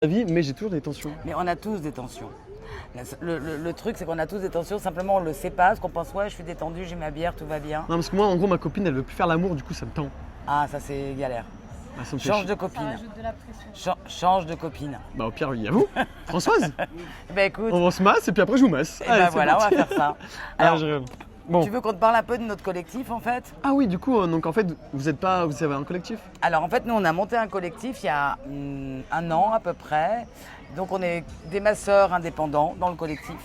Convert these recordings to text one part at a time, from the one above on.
la vie, mais j'ai toujours des tensions. Mais on a tous des tensions. Le truc, c'est qu'on a tous des tensions, simplement on le sait pas, parce qu'on pense, ouais, je suis détendu, j'ai ma bière, tout va bien. Non, parce que moi, en gros, ma copine, elle veut plus faire l'amour, du coup, ça me tend. Ah, ça c'est galère. Ah, ça me fait Change chier. de Ça copine. rajoute de la pression. Change de copine. Bah, au pire, il y a vous, Françoise. Ben écoute, On se masse et puis après, je vous masse. et Allez, ben c'est voilà, on va parti. faire ça. Ah, Alors, je rigole. Bon. tu veux qu'on te parle un peu de notre collectif en fait? Ah oui, du coup, donc en fait, vous avez un collectif? Alors en fait, nous on a monté un collectif il y a un an à peu près. Donc on est des masseurs indépendants dans le collectif.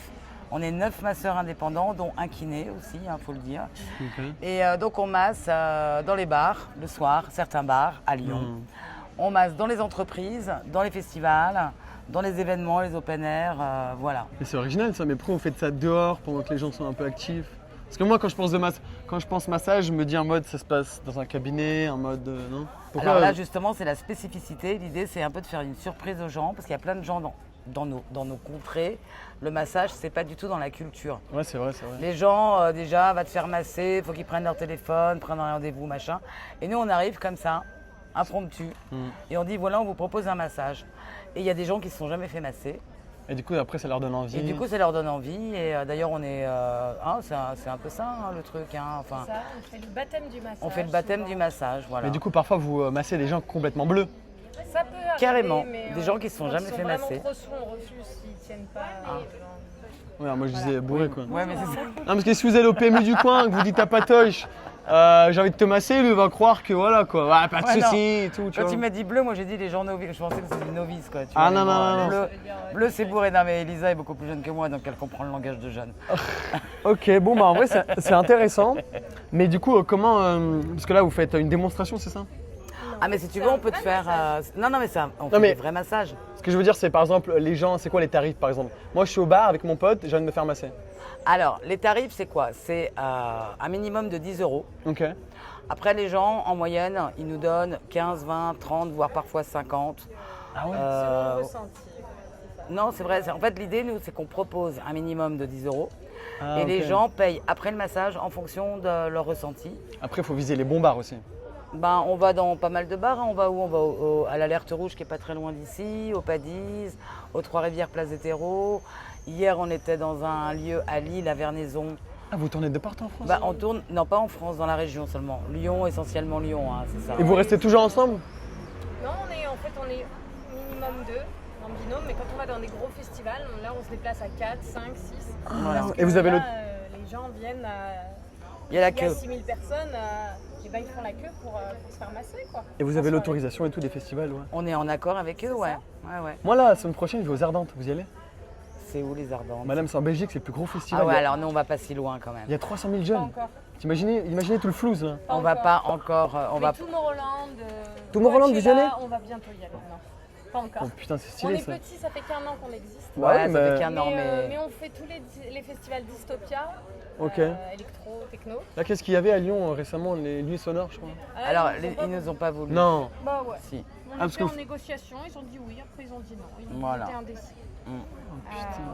On est 9 masseurs indépendants, dont un kiné aussi, il faut le dire. Ok. Et donc on masse dans les bars le soir, certains bars à Lyon. Hmm. On masse dans les entreprises, dans les festivals, dans les événements, les open air, voilà. Mais c'est original ça, mais pourquoi vous faites ça dehors pendant que les gens sont un peu actifs? Parce que moi, quand je pense massage, je me dis en mode ça se passe dans un cabinet, en mode non? Pourquoi Alors là justement c'est la spécificité, l'idée c'est un peu de faire une surprise aux gens, parce qu'il y a plein de gens dans nos contrées. Le massage c'est pas du tout dans la culture. Ouais, c'est vrai, c'est vrai. Les gens déjà va te faire masser, il faut qu'ils prennent leur téléphone, prennent un rendez-vous, machin. Et nous on arrive comme ça, impromptu, et on dit voilà on vous propose un massage. Et il y a des gens qui se sont jamais fait masser. Et du coup, après, ça leur donne envie. Et du coup, ça leur donne envie. Et d'ailleurs, on est, c'est un peu ça le truc. Enfin, Ça, on fait le baptême du massage. on fait le baptême souvent. du massage, voilà. Mais du coup, parfois, vous massez des gens complètement bleus. Ça peut arriver, Carrément. mais, Des gens qui se sont quand jamais ils sont fait vraiment masser. trop sous, on refuse s'ils tiennent pas. Ouais, moi, je disais bourré, quoi. Ouais, mais c'est ça. Non, parce que si vous allez au PMU du coin, que vous dites à Patoche, j'ai envie de te masser, lui va croire que voilà, quoi. Ouais, pas de Ouais, soucis non. et tout, tu Quand vois. il m'a dit bleu, moi j'ai dit les gens novices. Je pensais que c'était des novices, quoi. Tu Ah, vois, non, mais non, bon, non, Bleu, non. bleu c'est bourré. Non, mais Elisa est beaucoup plus jeune que moi, donc elle comprend le langage de jeune. Ok, bon, bah en vrai, c'est intéressant. Mais du coup, comment. Parce que là, vous faites une démonstration, c'est ça? Ah, mais si tu veux, on peut te faire. Non, non, mais ça, on fait Non, mais- des vrais massages. Ce que je veux dire, c'est par exemple, les gens, c'est quoi les tarifs par exemple? Moi, je suis au bar avec mon pote, j'ai envie de me faire masser. Alors, les tarifs, c'est quoi? C'est un minimum de 10 euros. Ok. Après, les gens, en moyenne, ils nous donnent 15, 20, 30, voire parfois 50. Ah ouais? Selon le ressenti. Non, c'est vrai. En fait, l'idée, nous, c'est qu'on propose un minimum de 10 euros. Ah, Et les ok. gens payent après le massage en fonction de leur ressenti. Après, il faut viser les bons bars aussi. Ben, on va dans pas mal de bars. Hein. On va où? On va à l'Alerte Rouge, qui est pas très loin d'ici, au Padis, aux Trois-Rivières, Place des Terreaux. Hier, on était dans un lieu à Lille, à Vernaison. Ah, vous tournez de partout en France? Ben, on tourne, non pas en France, dans la région seulement. Lyon, essentiellement Lyon, hein, c'est ça. Et vous restez toujours ensemble? Non, on est minimum 2 en binôme, mais quand on va dans des gros festivals, là on se déplace à 4, 5, 6. Voilà. Et vous avez là, le. les gens viennent à. Il y a la Il y a queue. 6000 personnes, et ben ils font la queue pour se faire masser, quoi. Et vous En avez soirée. l'autorisation et tout des festivals, ouais. On est en accord avec eux, ouais. Ouais, ouais. Moi, là, la semaine prochaine, je vais aux Ardentes, vous y allez? C'est où les Ardentes? Madame, c'est en Belgique, c'est le plus gros festival. Ah ouais, Il y a- alors nous on va pas si loin quand Il y même. a 300 000 Pas jeunes. encore. Imaginez tout le flouze, là. On va pas encore, on Mais va. Tomorrowland, Tomorrowland, vous y Coachella, allez? On va bientôt y aller, non. Pas encore. Oh putain, c'est On stylé est ça. petit, ça fait qu'un an qu'on existe. Bah Ouais, ouais, ça mais- fait qu'un an, mais mais. on fait tous les festivals Dystopia, Ok. électro, techno. Là, qu'est-ce qu'il y avait à Lyon récemment? Les nuits sonores, je crois. Ah, Alors, ils ont pas ils nous ont pas voulu. Non. Bah ouais. Si. On parce était que en négociation, ils ont dit oui, après ils ont dit non. Ils Voilà. étaient indécis. Mm.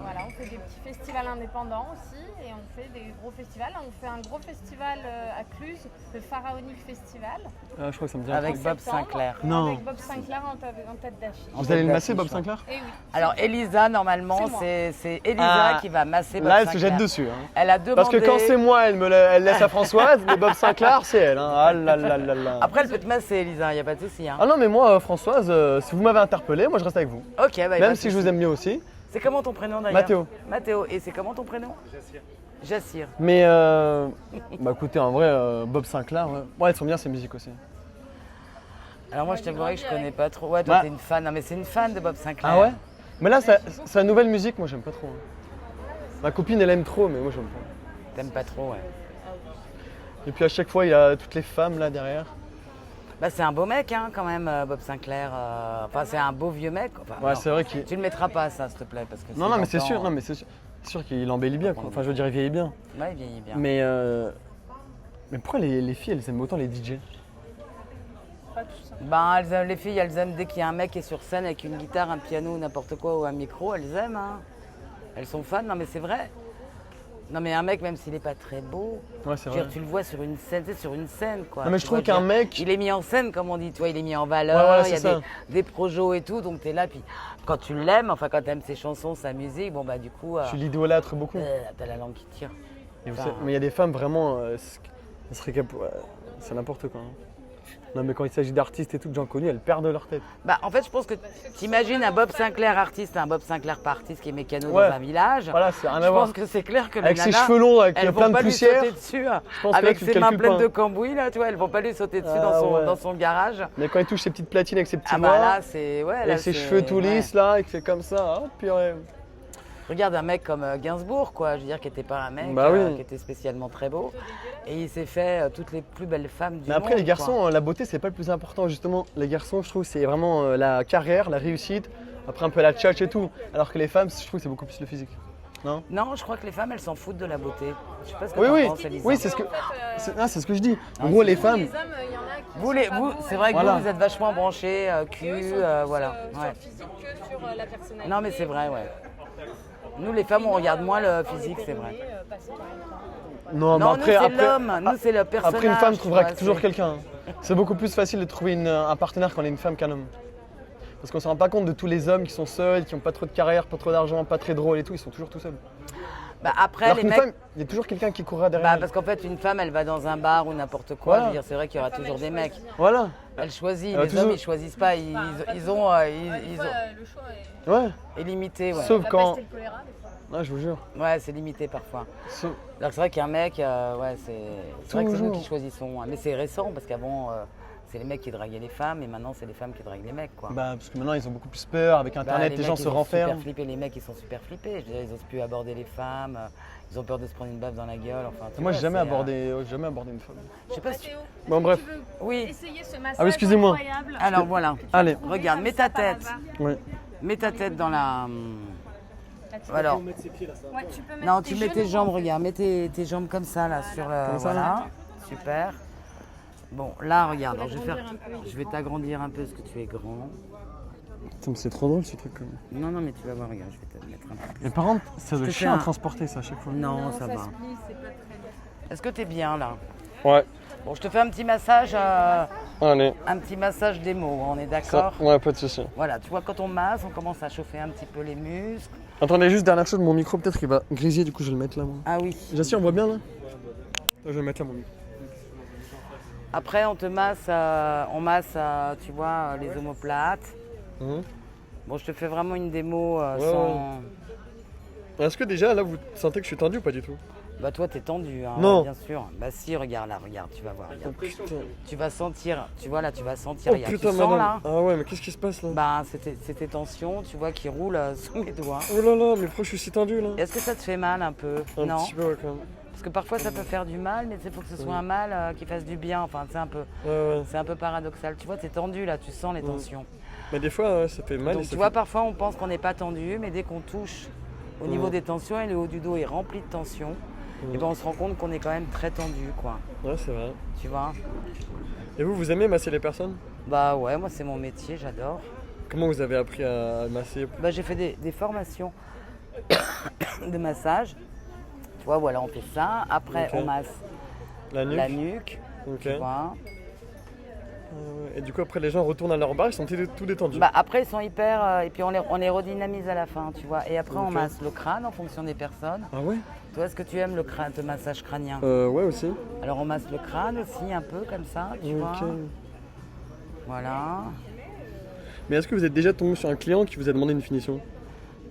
Voilà, on fait des petits festivals indépendants aussi et on fait des gros festivals. On fait un gros festival à Cluse, le Pharaonique Festival. Ah, je crois que ça me dit un Avec truc. Bob septembre, Sinclair. Non. Avec Bob Sinclair en tête d'affiche. En Vous allez le tête masser, Bob d'affiche, Sinclair? Et oui. Alors Elisa, normalement, C'est moi. c'est Elisa Ah. qui va masser Bob Là, elle se Sinclair. jette dessus. Hein. Elle a demandé. Parce que quand c'est moi, elle laisse à Françoise, mais Bob Sinclair, c'est elle. Hein. Ah là là là là. Après, elle peut te masser, Elisa, il n'y a pas de souci. Hein. Ah non, mais moi, Françoise, si vous m'avez interpellé, moi je reste avec vous. Ok, bah, y a pas Même de si je souci. vous aime mieux aussi. C'est comment ton prénom d'ailleurs? Mathéo. Mathéo. Et c'est comment ton prénom? Jassir. Mais, bah écoutez, en vrai, Bob Sinclair, ouais, elles sont bien ces musiques aussi. Alors moi, je Ouais, t'avouerais que j'ai je grandi connais pas trop. Ouais, toi, Bah. t'es une fan. Non, mais c'est une fan de Bob Sinclair. Ah ouais? Mais là, sa nouvelle musique, moi j'aime pas trop. Hein. Ma copine, elle aime trop, mais moi j'aime pas. T'aimes pas trop, ouais. Et puis à chaque fois, il y a toutes les femmes là derrière. Bah, c'est un beau mec, hein, quand même, Bob Sinclair. Enfin, c'est un beau vieux mec. Enfin, Ouais, non. c'est vrai qu'il. Tu le mettras pas, ça, s'il te plaît, parce que. Non, non, mais c'est longtemps, sûr, non, mais c'est sûr. C'est sûr qu'il embellit bien, quoi. Enfin, je veux dire, il vieillit bien. Ouais, il vieillit bien. Mais pourquoi les filles, elles aiment autant les DJ? Pas tout ça. Ben, les filles, elles aiment dès qu'il y a un mec qui est sur scène avec une guitare, un piano, n'importe quoi, ou un micro, elles aiment. Hein. Elles sont fans, non mais c'est vrai. Non mais un mec, même s'il n'est pas très beau, Ouais, c'est je veux dire, vrai. tu le vois sur une scène, tu sais, sur une scène quoi. Non, mais Tu je trouve vois, qu'un je veux dire, mec. il est mis en scène comme on dit, tu vois, il est mis en Ouais, valeur, voilà, il y a c'est ça. des projos et tout, donc tu es là, puis quand tu l'aimes, enfin quand tu aimes ses chansons, sa musique, bon bah du coup, Tu l'idolâtres beaucoup. t'as la langue qui tire. Et vous Enfin, savez- mais il y a des femmes vraiment. Elles seraient ouais, c'est n'importe quoi. Hein. Non, mais quand il s'agit d'artistes et tout, de gens connus, elles perdent leur tête. Bah en fait je pense que t'imagines un Bob Sinclair artiste, un Bob Sinclair pas artiste qui est mécano Ouais. dans un village. Voilà, c'est rien Je à voir. pense que c'est clair que les Avec ses nanas, cheveux longs, avec elles plein vont de pas lui poussière. sauter dessus, pense que avec là, tu le ses mains calcules pleines pas. de cambouis là, tu vois, elles vont pas lui sauter dessus Ah, ouais. dans son garage. Mais quand il touche ses petites platines avec ses petits Ah bah bras, là c'est ouais là et ses c'est- cheveux tout ouais. lisses là, il fait comme ça, oh purée. Regarde un mec comme Gainsbourg, quoi. Je veux dire, qui n'était pas un mec Bah oui. qui était spécialement très beau. Et il s'est fait toutes les plus belles femmes du Mais après, monde. les garçons, la beauté, c'est pas le plus important, justement. Les garçons, je trouve, c'est vraiment la carrière, la réussite, après un peu la tchatch et tout. Alors que les femmes, je trouve, c'est beaucoup plus le physique. Non? Non, je crois que les femmes, elles s'en foutent de la beauté. Je sais pas ce que Oui, t'en oui, penses, Elisa. oui, c'est ce que, En fait, c'est ce que je dis. En gros, les femmes, les hommes, il y en a qui Vous, sont les, pas vous, beaux, c'est et vrai que Voilà. vous êtes vachement branchés, cul, eux, ils sont plus, voilà. sur Ouais. le physique que sur la personnalité. Non, mais c'est vrai, ouais. Nous, les femmes, on regarde moins le physique, c'est vrai. Passer par une femme. non, mais Non, après, nous, c'est l'homme, nous, c'est le personnage. après, une femme tu trouvera vois, toujours c'est- quelqu'un. C'est beaucoup plus facile de trouver un partenaire quand on est une femme qu'un homme. Parce qu'on se rend pas compte de tous les hommes qui sont seuls, qui n'ont pas trop de carrière, pas trop d'argent, pas très drôles et tout, ils sont toujours tout seuls. Bah, après, Alors les qu'une mecs. femme, il y a toujours quelqu'un qui courra derrière Bah, elle. parce qu'en fait, une femme, elle va dans un bar ou n'importe quoi. Voilà. Je veux dire, c'est vrai qu'il y aura toujours des mecs. Voilà, Elle choisit. va Les toujours- hommes, ils choisissent pas. Ils ont. Des fois, le choix est ouais, est limité, ouais. sauf la quand... peste et le choléra, des fois. Ouais, je vous jure. Ouais, c'est limité parfois. Sauf- Alors c'est vrai qu'un mec, ouais, c'est vrai que c'est nous Toujours. qui choisissons. Mais c'est récent parce qu'avant, c'est les mecs qui draguaient les femmes et maintenant, c'est les femmes qui draguent les mecs, quoi. Bah, parce que maintenant, ils ont beaucoup plus peur. Avec Bah, Internet, les mecs, gens ils se sont renferment. super flippés. Les mecs, ils sont super flippés. Je veux dire, ils osent plus aborder les femmes. Ils ont peur de se prendre une baffe dans la gueule. Enfin, tu Moi, vois, j'ai jamais c'est, jamais abordé une femme. Je sais pas si. Mathéo, Bon, bref. tu veux Oui. essayer ce massage Ah oui, excusez-moi. incroyable Alors voilà. Allez, Regarde, mets ta tête. ouais. Mets ta tête dans la. Là, tu peux- Alors. Ouais, tu peux mettre Non, tu mets tes genoux, jambes, en fait. regarde, mets tes jambes comme ça, là, sur le. Comme ça, voilà, super. Bon, là, regarde, alors, Agrandir un peu, je vais t'agrandir un peu parce que tu es grand. Putain, mais c'est trop drôle ce truc. Non, non, mais tu vas voir, regarde, je vais te mettre un peu plus. Mais par contre, ça doit te être fais chiant à un- transporter ça à chaque fois. Non, ça va. se plie, c'est pas très bien. Est-ce que tu es bien, là? Ouais, Bon, je te fais un petit massage, allez. un petit massage démo, on est d'accord? Ouais, pas de soucis. Voilà, tu vois, quand on masse, on commence à chauffer un petit peu les muscles. Attendez, juste dernière chose, mon micro peut-être il va griser, du coup je vais le mettre là. Moi. Ah oui. J'assure, on voit bien là? Je vais le mettre là mon micro. Après, on te masse, on masse, tu vois, les omoplates. Mhm. Bon, je te fais vraiment une démo Ouais, sans... Est-ce que déjà là vous sentez que je suis tendu ou pas du tout? Bah toi t'es tendu, hein, Non. ouais, bien sûr. Bah si, regarde là, regarde, tu vas voir. Regarde. Putain. Tu vas sentir, tu vois là, tu vas sentir. Oh Regarde, putain, tu sens madame. là. Ah ouais, mais qu'est-ce qui se passe là? Bah c'est tes tensions, tu vois, qui roulent sous mes doigts. Oh là là, mais pourquoi je suis si tendu là? Est-ce que ça te fait mal un peu? Un Non. petit peu, ouais, quand même. Parce que parfois ça peut faire du mal, mais il faut que ce soit un mal qui fasse du bien. Enfin, Ouais. c'est un peu paradoxal. Tu vois, t'es tendu là, tu sens les tensions. Mais des fois, ouais, ça fait mal. Donc et ça tu vois, fait- parfois on pense qu'on n'est pas tendu, mais dès qu'on touche au niveau des tensions et le haut du dos est rempli de tensions, et ben on se rend compte qu'on est quand même très tendu, quoi. Ouais, c'est vrai. Tu vois? Et vous aimez masser les personnes? Bah ouais, moi c'est mon métier, j'adore. Comment vous avez appris à masser? Bah, j'ai fait des formations de massage. Tu vois, voilà, on fait ça. Après, Ok. on masse La nuque? la nuque. Ok. Tu vois. Et du coup, après, les gens retournent à leur bar, ils sont tout détendus. Bah, après, ils sont hyper. Et puis, on les redynamise à la fin, tu vois. Et après, on Ok. masse le crâne en fonction des personnes. Ah ouais? Toi, est-ce que tu aimes le massage crânien? Ouais, aussi. Alors, on masse le crâne aussi, un peu comme ça, tu vois. Ok. Voilà. Mais est-ce que vous êtes déjà tombé sur un client qui vous a demandé une finition?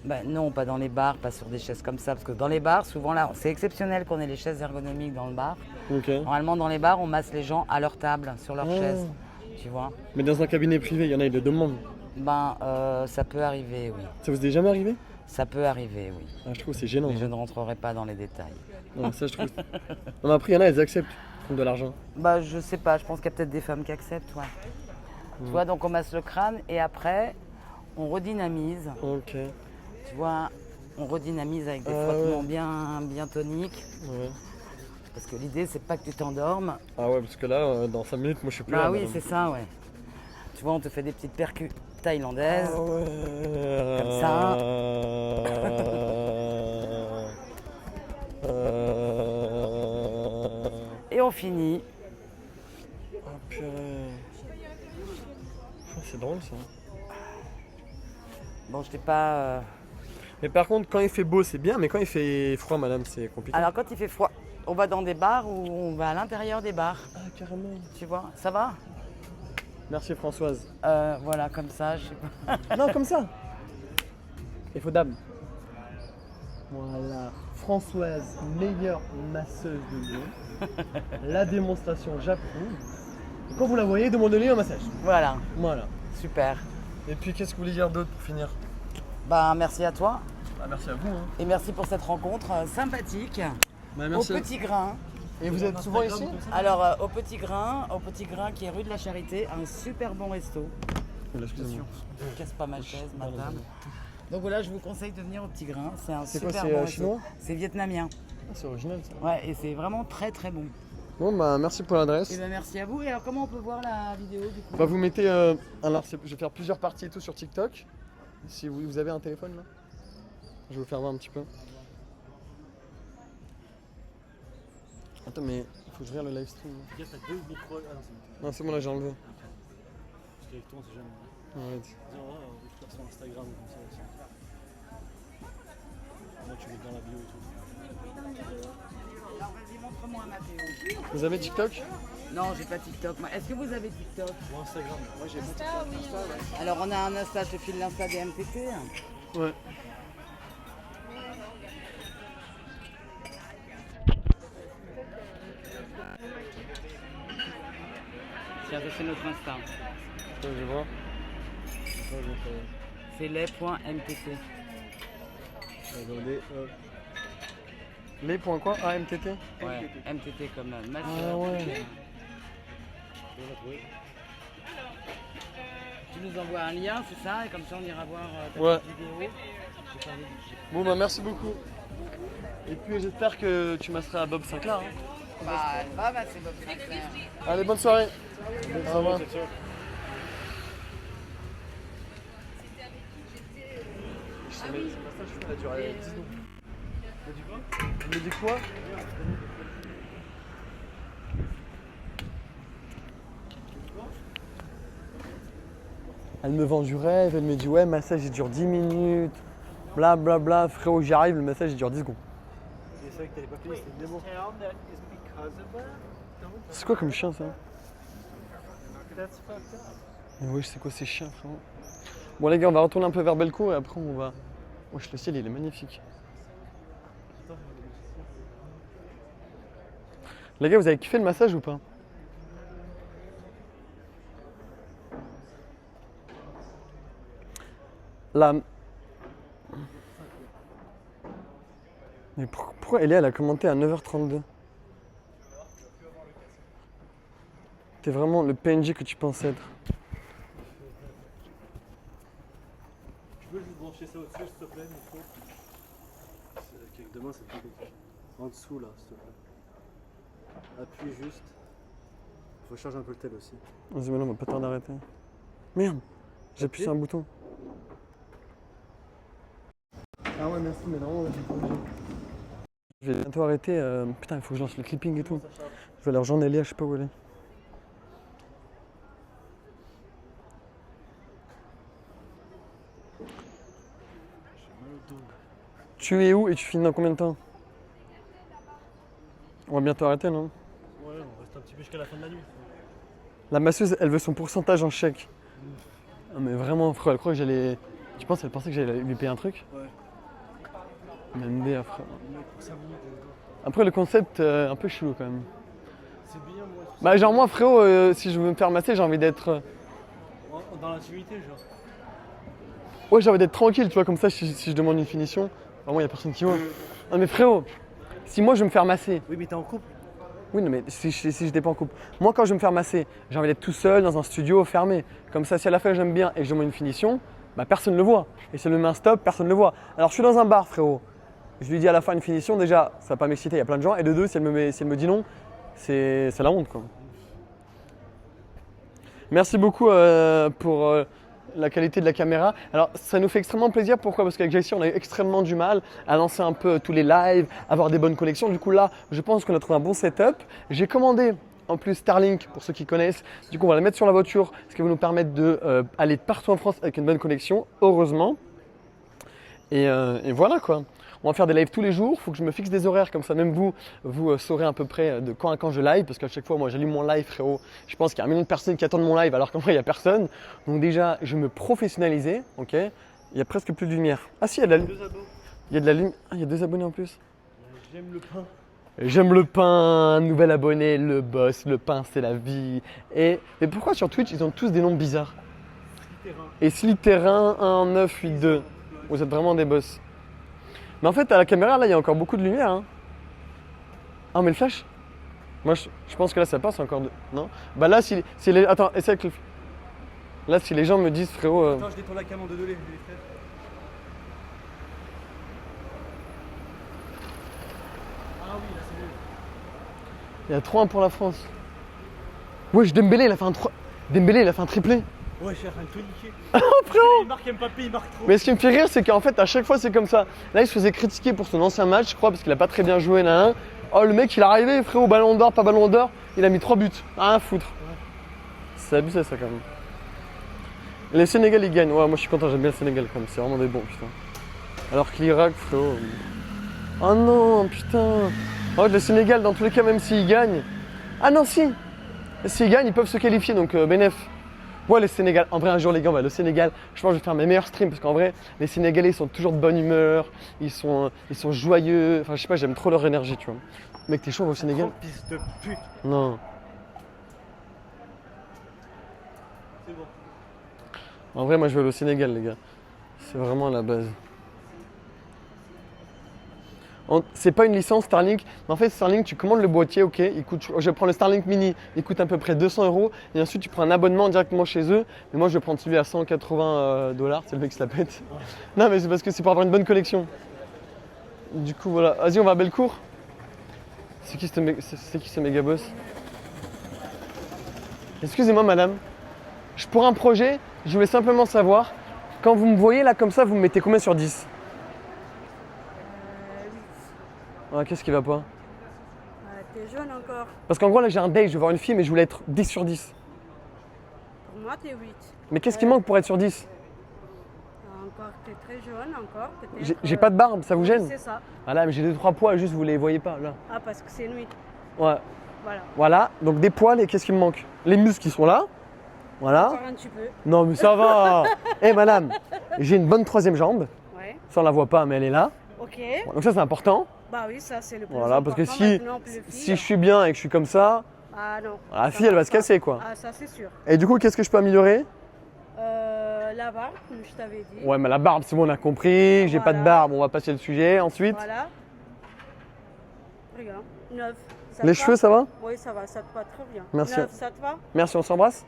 Bah, non, pas dans les bars, pas sur des chaises comme ça. Parce que dans les bars, souvent, là, c'est exceptionnel qu'on ait les chaises ergonomiques dans le bar. Ok. Normalement, dans les bars, on masse les gens à leur table, sur leur Ah. chaise. Tu vois? Mais dans un cabinet privé, il y en a, ils le demandent. Ben, ça peut arriver, oui. Ça vous est jamais arrivé? Ça peut arriver, oui. Ah, je trouve que c'est gênant. Mais je ne rentrerai pas dans les détails. Non, ça, je trouve. Non, mais après, il y en a, elles acceptent. Ils font de l'argent. Bah, je sais pas, je pense qu'il y a peut-être des femmes qui acceptent, ouais. Tu vois, donc on masse le crâne et après, on redynamise. Ok. Tu vois, on redynamise avec des Ah frottements ouais. bien toniques. Ouais. Parce que l'idée, c'est pas que tu t'endormes. Ah ouais, parce que là, dans 5 minutes, moi, je suis plus là. Bah oui, madame. c'est ça, ouais. Tu vois, on te fait des petites percus thaïlandaises. Ah ouais. Comme ça. quasiment fini. Oh purée. Oh, c'est drôle ça. Bon, je t'ai pas... Mais par contre, quand il fait beau, c'est bien, mais quand il fait froid, madame, c'est compliqué. Alors, quand il fait froid, on va dans des bars ou on va à l'intérieur des bars. Ah, carrément. Tu vois, ça va? Merci Françoise. Voilà, comme ça, je sais pas. Non, comme ça. Il faut dame. Voilà. Françoise, meilleure masseuse de Lyon. La démonstration, j'approuve. Et quand vous la voyez, demandez-lui un massage. Voilà, Voilà. super. Et puis, qu'est-ce que vous voulez dire d'autre pour finir? Bah, merci à toi Bah, merci à vous. Hein. et merci pour cette rencontre sympathique. Bah, Au merci. Petit Grain. Et vous êtes souvent ici? Alors, au Petit Grain qui est rue de la Charité, un super bon resto. Excusez-moi. Je casse pas ma chaise, ma table. Donc voilà, je vous conseille de venir au Petit Grain. C'est un C'est super quoi, c'est, bon chinois? resto. C'est vietnamien. Ah, c'est original ça. Ouais, et c'est vraiment très très bon. Bon, bah, merci pour l'adresse. Et ben merci à vous. Et alors, comment on peut voir la vidéo du coup? Bah, vous mettez. Alors, je vais faire plusieurs parties et tout sur TikTok. Si vous avez un téléphone là, je vais vous faire voir un petit peu. Attends, mais il faut que je regarde le live stream. T'as deux micros. Ah non, c'est bon. Non, c'est bon, là j'ai enlevé. Parce qu'avec toi, on sait jamais. Arrête. Dire, je vais faire sur Instagram ou comme ça aussi. Moi, tu mets dans la bio et tout. Alors vas-y, montre-moi Mathéo. Vous avez TikTok? Non, j'ai pas TikTok. Est-ce que vous avez TikTok? Ou Instagram. Moi, j'ai Insta, oui, oui. Alors on a un Insta, je te file l'Insta des MTT. Ouais. Tiens, ça c'est notre Insta. Je vais voir. C'est les.mtt. Attendez, les points quoi? Ah, MTT? Ouais, MTT comme ma Ah ouais. Tu nous envoies un lien, c'est ça? Et comme ça on ira voir ta Ouais. petite vidéo. Bon, bah merci beaucoup. Et puis j'espère que tu masseras à Bob Sinclair. Hein. Bah, elle va, bah, c'est Bob Sinclair. Allez, bonne soirée. Au revoir. Ça a duré 10 secondes. Il me dit quoi? Elle me vend du rêve, elle me dit ouais, massage il dure 10 minutes, blablabla, bla bla. Frérot, j'y arrive, le massage il dure 10 secondes. C'est vrai que t'avais pas payé, c'était une démo. C'est quoi comme chien ça? Mais wesh, c'est quoi ces chiens, frérot? Bon les gars, on va retourner un peu vers Bellecour et après on va... Wesh, le ciel il est magnifique. Les gars, vous avez kiffé le massage ou pas? La... Mais pourquoi Elia elle a commenté à 9h32? T'es vraiment le PNJ que tu pensais être. Tu peux juste brancher ça au-dessus, s'il te plaît, micro? Avec deux mains, c'est plus compliqué. En dessous, là, s'il te plaît. Appuie juste. Faut charger un peu le tel aussi. Vas-y, mais là, on va pas tarder d'arrêter. Merde, j'ai appuyé sur un bouton. Ah ouais, merci, mais non, j'ai pas obligé. Je vais bientôt arrêter. Putain, il faut que je lance le clipping et tout. Je vais aller rejoindre Elia, je sais pas où elle est. Tu es où et tu finis dans combien de temps? On va bientôt arrêter, non? Ouais, on reste un petit peu jusqu'à la fin de la nuit. La masseuse, elle veut son pourcentage en chèque. Non mais vraiment, frère, elle croit que j'allais... Tu penses, elle pensait que j'allais lui payer un truc? Ouais. MDA, frère. Pour 5 minutes. Après, le concept, un peu chelou quand même. C'est bien, moi. Bah genre moi, frérot, si je veux me faire masser, j'ai envie d'être... Dans l'intimité, genre. Ouais, j'ai envie d'être tranquille, tu vois, comme ça, si je demande une finition, vraiment, il n'y a personne qui voit. Non mais frérot, si moi je veux me faire masser... Oui, mais t'es en couple. Oui, non, mais si j'étais pas en couple. Moi, quand je veux me faire masser, j'ai envie d'être tout seul dans un studio fermé. Comme ça, si à la fin j'aime bien et que je demande une finition, bah personne ne le voit. Et si elle me met un stop, personne ne le voit. Alors, je suis dans un bar, frérot. Je lui dis à la fin une finition, déjà, ça va pas m'exciter, il y a plein de gens. Et de deux, si elle me dit non, c'est la honte, quoi. Merci beaucoup pour la qualité de la caméra. Alors ça nous fait extrêmement plaisir, pourquoi? Parce qu'avec Jessie on a eu extrêmement du mal à lancer un peu tous les lives, avoir des bonnes connexions. Du coup là, je pense qu'on a trouvé un bon setup. J'ai commandé en plus Starlink pour ceux qui connaissent. Du coup on va la mettre sur la voiture, ce qui va nous permettre d'aller partout en France avec une bonne connexion, heureusement. Et voilà quoi. On va faire des lives tous les jours, il faut que je me fixe des horaires comme ça, même vous saurez à peu près de quand à quand je live, parce qu'à chaque fois, moi j'allume mon live frérot, je pense qu'il y a 1 million de personnes qui attendent mon live alors qu'en vrai il n'y a personne. Donc déjà, je vais me professionnaliser, ok. Il y a presque plus de lumière. Ah si, il y a de la lumière. Il y a de la lumière. Ah, il y a 2 abonnés en plus. J'aime le pain. J'aime le pain, nouvel abonné, le boss, le pain c'est la vie. Mais pourquoi sur Twitch ils ont tous des noms bizarres? Et Sliterrain 1982. Vous êtes vraiment des boss. Mais en fait, à la caméra, là, il y a encore beaucoup de lumière. Hein. Ah, mais le flash? Moi, je pense que là, ça passe encore. Non? Bah là, si les... Attends, essaie avec le... Là, si les gens me disent, frérot... Attends, je détourne la cam en 2 les frères. Ah oui, là, c'est mieux. Il y a 3-1 pour la France. Wesh, Dembélé, il a fait un 3... Dembélé, il a fait un triplé. Ouais, je suis en train de tout niquer. Oh, frérot! Il marque Mbappé, il marque trop. Mais ce qui me fait rire, c'est qu'en fait, à chaque fois, c'est comme ça. Là, il se faisait critiquer pour son ancien match, je crois, parce qu'il a pas très bien joué, là. Oh, le mec, il est arrivé, frérot, ballon d'or, pas ballon d'or. Il a mis 3 buts. Rien à foutre. Ouais. C'est abusé, ça, quand même. Les Sénégal, ils gagnent. Ouais, moi, je suis content, j'aime bien le Sénégal, quand même. C'est vraiment des bons, putain. Alors que l'Irak, frérot... Oh non, putain. Oh, le Sénégal, dans tous les cas, même s'ils gagnent... Ah non, si. S'ils gagnent, ils peuvent se qualifier, donc bénéf. Ouais, le Sénégal, en vrai, un jour, les gars, le Sénégal, je pense que je vais faire mes meilleurs streams parce qu'en vrai, les Sénégalais, ils sont toujours de bonne humeur, ils sont joyeux. Enfin, je sais pas, j'aime trop leur énergie, tu vois. Mec, t'es chaud, on va au Sénégal? Oh, fils de pute. Non. C'est bon. En vrai, moi, je vais aller au Sénégal, les gars. C'est vraiment la base. C'est pas une licence Starlink, mais en fait Starlink tu commandes le boîtier, ok, il coûte, je prends le Starlink Mini, il coûte à peu près 200 € et ensuite tu prends un abonnement directement chez eux, mais moi je vais prendre celui à 180 $, c'est le mec qui se la pète. Non mais c'est parce que c'est pour avoir une bonne connexion. Du coup voilà, vas-y on va à Bellecour. C'est qui ce méga boss? Excusez-moi madame, pour un projet, je voulais simplement savoir, quand vous me voyez là comme ça, vous me mettez combien sur 10? Ouais, qu'est-ce qui va pas? T'es jeune encore. Parce qu'en gros là j'ai un date, je vais voir une fille mais je voulais être 10 sur 10. Pour moi, t'es 8. Mais qu'est-ce qui manque pour être sur 10? Encore, t'es très jeune encore, peut-être. J'ai pas de barbe, ça vous gêne? C'est ça. Voilà, mais j'ai 2-3 poils, juste vous les voyez pas là. Ah, parce que c'est nuit. Ouais. Voilà. Voilà, donc des poils et qu'est-ce qui me manque? Les muscles qui sont là. Voilà. Encore un petit peu. Non mais ça va. Eh madame, j'ai une bonne 3e jambe. Ouais. Ça on la voit pas mais elle est là. Ok. Donc ça c'est important. Bah oui, ça c'est le plus Voilà, important. parce que si Si je suis bien et que je suis comme ça, Ah non. la ça fille elle va marche se pas. casser quoi. Ah, ça c'est sûr. Et du coup qu'est-ce que je peux améliorer? La barbe, comme je t'avais dit. Ouais mais la barbe c'est bon on a compris, j'ai pas de Voilà. barbe, on va passer le sujet. Ensuite, Voilà. Regarde, 9. Ça les te va? cheveux ça va? Oui, ça va, ça te va très bien. Merci. 9, ça te va? Merci, on s'embrasse?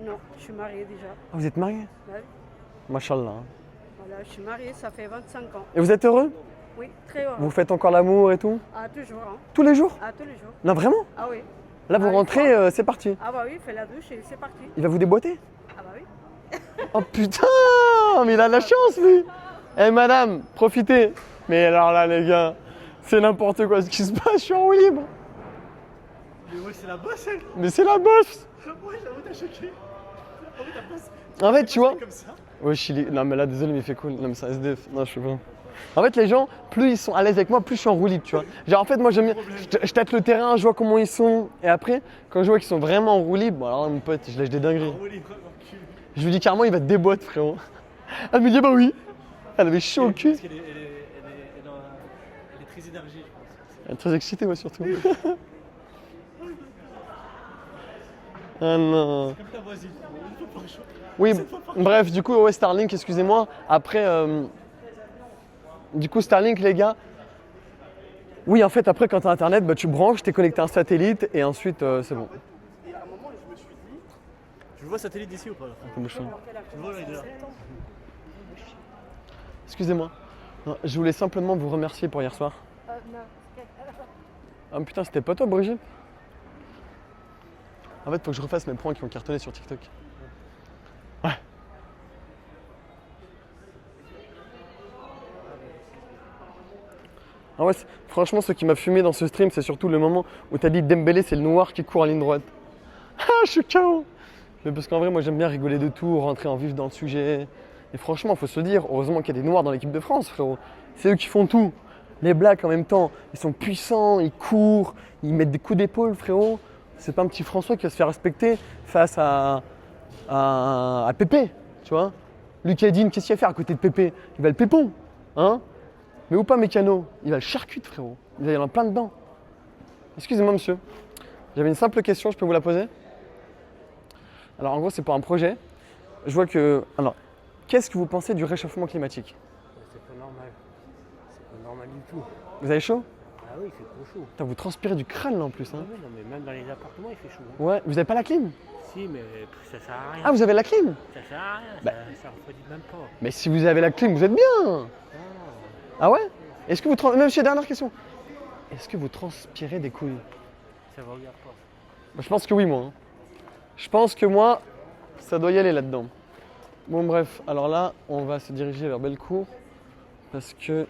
Non, je suis mariée déjà. Ah, vous êtes marié? Ouais. Machallah. Hein. Voilà, je suis mariée, ça fait 25 ans. Et vous êtes heureux? Oui, très heureux. Vous faites encore l'amour et tout? Ah, toujours, hein. Tous les jours? Ah, tous les jours. Non vraiment? Ah oui. Là vous Ah, rentrez, c'est parti. Ah bah oui, fais la douche et c'est parti. Il va vous déboîter? Ah bah oui. Oh putain! Mais il a de la chance lui! Eh madame, profitez! Mais alors là les gars, c'est n'importe quoi ce qui se passe, je suis en roue libre! Mais ouais, c'est la bosse, elle. Mais c'est la bosse! Ouais, j'avoue, t'as choqué. Ah oui, t'as pas. En fait tu vois. Comme ça. Ouais, non mais là désolé mais il fait cool. Non mais c'est un SDF. Non je sais pas. En fait les gens, plus ils sont à l'aise avec moi, plus je suis en roue libre, tu vois. Genre en fait moi j'aime bien, je tâte le terrain, je vois comment ils sont. Et après, quand je vois qu'ils sont vraiment en roue libre, bon alors là, mon pote, je lâche des dingueries. Oh, les enculés. Je lui dis carrément il va te déboîter frérot. Elle me dit bah oui. Elle avait chaud au cul. Parce qu'elle elle est très énergique, je pense. Elle est très excitée moi surtout. Ah non. Comme ta voisine. Une fois par jour. Oui, bref, du coup, ouais, Starlink, excusez-moi. Après, du coup, Starlink, les gars. Oui, en fait, après, quand tu as Internet, bah, tu branches, tu es connecté à un satellite et ensuite, c'est bon. Et à un moment, je me suis dit. Tu le vois satellite d'ici ou pas là? Comme je fais. Tu le vois là, il est là. Excusez-moi. Non, je voulais simplement vous remercier pour hier soir. Ah putain, c'était pas toi, Brigitte? En fait, faut que je refasse mes points qui ont cartonné sur TikTok. Ouais. Ah ouais, franchement, ce qui m'a fumé dans ce stream, c'est surtout le moment où t'as dit Dembélé, c'est le noir qui court à ligne droite. Ah, je suis KO. Mais parce qu'en vrai, moi, j'aime bien rigoler de tout, rentrer en vif dans le sujet. Et franchement, faut se le dire, heureusement qu'il y a des noirs dans l'équipe de France, frérot. C'est eux qui font tout. Les blacks, en même temps, ils sont puissants, ils courent, ils mettent des coups d'épaule, frérot. C'est pas un petit François qui va se faire respecter face à Pépé, tu vois. Lucas Digne, qu'est-ce qu'il va faire à côté de Pépé? Il va le pépon, hein? Mais ou pas Mécano, il va le charcute, frérot. Il va y en plein dedans. Excusez-moi, monsieur. J'avais une simple question, je peux vous la poser? Alors, en gros, c'est pour un projet. Je vois que... Alors, qu'est-ce que vous pensez du réchauffement climatique? C'est pas normal. C'est pas normal du tout. Vous avez chaud? Ah oui, il fait trop chaud. Putain, vous transpirez du crâne, là, en plus, Ah hein. oui, non, mais même dans les appartements, il fait chaud. Hein. Ouais, vous avez pas la clim? Si, mais ça sert à rien. Ah, vous avez la clim? Ça sert à rien, Bah. ça refroidit même pas. Mais si vous avez la clim, vous êtes bien. Non, Ah ouais? Est-ce que vous... Même chez dernière question. Est-ce que vous transpirez des couilles? ça vous regarde pas. Bah, je pense que oui, moi. Hein. Je pense que moi, ça doit y aller là-dedans. Bon, bref. Alors là, on va se diriger vers Bellecour. Parce que...